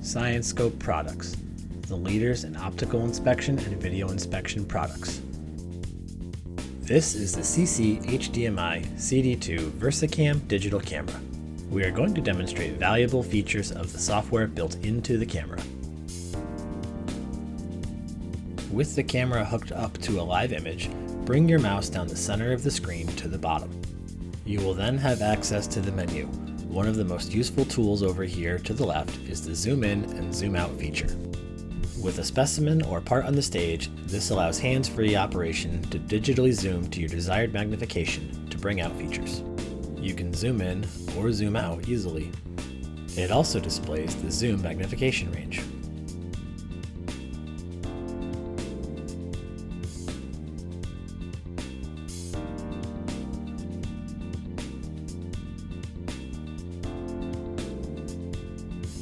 Scienscope products, the leaders in optical inspection and video inspection products. This is the CC HDMI CD2 VersaCam digital camera. We are going to demonstrate valuable features of the software built into the camera. With the camera hooked up to a live image, bring your mouse down the center of the screen to the bottom. You will then have access to the menu. One of the most useful tools over here to the left is the zoom in and zoom out feature. With a specimen or part on the stage, this allows hands-free operation to digitally zoom to your desired magnification to bring out features. You can zoom in or zoom out easily. It also displays the zoom magnification range.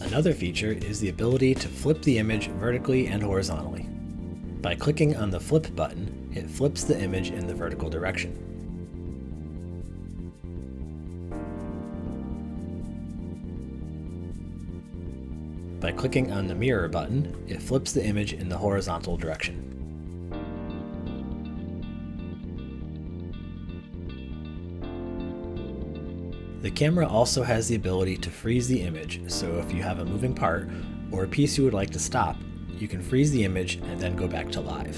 Another feature is the ability to flip the image vertically and horizontally. By clicking on the flip button, it flips the image in the vertical direction. By clicking on the mirror button, it flips the image in the horizontal direction. The camera also has the ability to freeze the image, so if you have a moving part or a piece you would like to stop, you can freeze the image and then go back to live.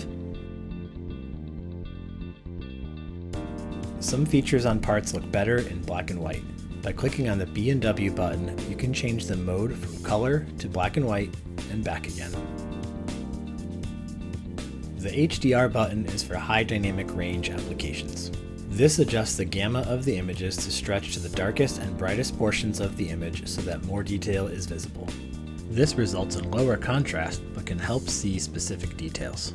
Some features on parts look better in black and white. By clicking on the B and W button, you can change the mode from color to black and white and back again. The HDR button is for high dynamic range applications. This adjusts the gamma of the images to stretch to the darkest and brightest portions of the image so that more detail is visible. This results in lower contrast but can help see specific details.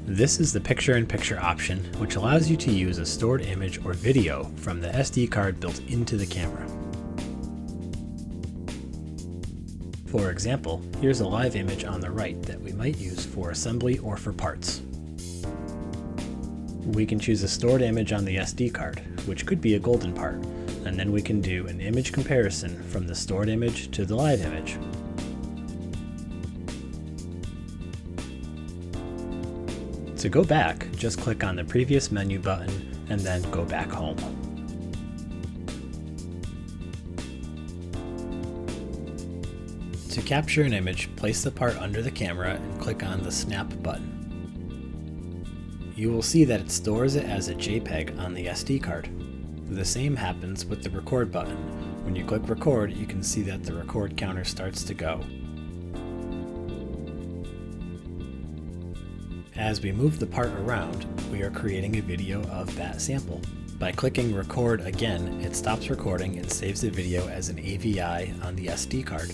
This is the picture-in-picture option, which allows you to use a stored image or video from the SD card built into the camera. For example, here's a live image on the right that we might use for assembly or for parts. We can choose a stored image on the SD card, which could be a golden part, and then we can do an image comparison from the stored image to the live image. To go back, just click on the previous menu button and then go back home. To capture an image, place the part under the camera and click on the Snap button. You will see that it stores it as a JPEG on the SD card. The same happens with the record button. When you click record, you can see that the record counter starts to go. As we move the part around, we are creating a video of that sample. By clicking record again, it stops recording and saves the video as an AVI on the SD card.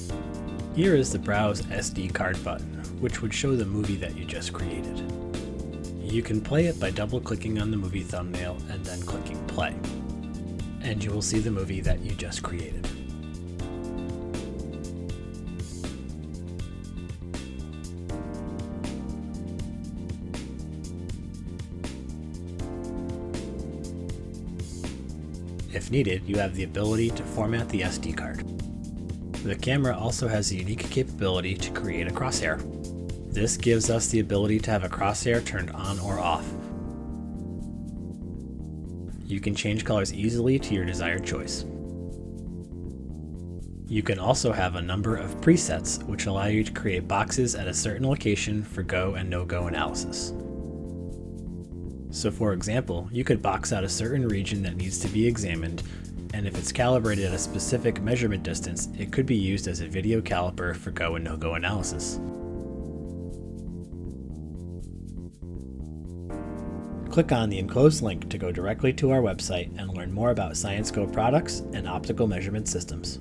Here is the Browse SD card button, which would show the movie that you just created. You can play it by double-clicking on the movie thumbnail and then clicking play, and you will see the movie that you just created. If needed, you have the ability to format the SD card. The camera also has the unique capability to create a crosshair. This gives us the ability to have a crosshair turned on or off. You can change colors easily to your desired choice. You can also have a number of presets which allow you to create boxes at a certain location for go and no-go analysis. So for example, you could box out a certain region that needs to be examined, and if it's calibrated at a specific measurement distance, it could be used as a video caliper for go and no-go analysis. Click on the enclosed link to go directly to our website and learn more about Scienscope products and optical measurement systems.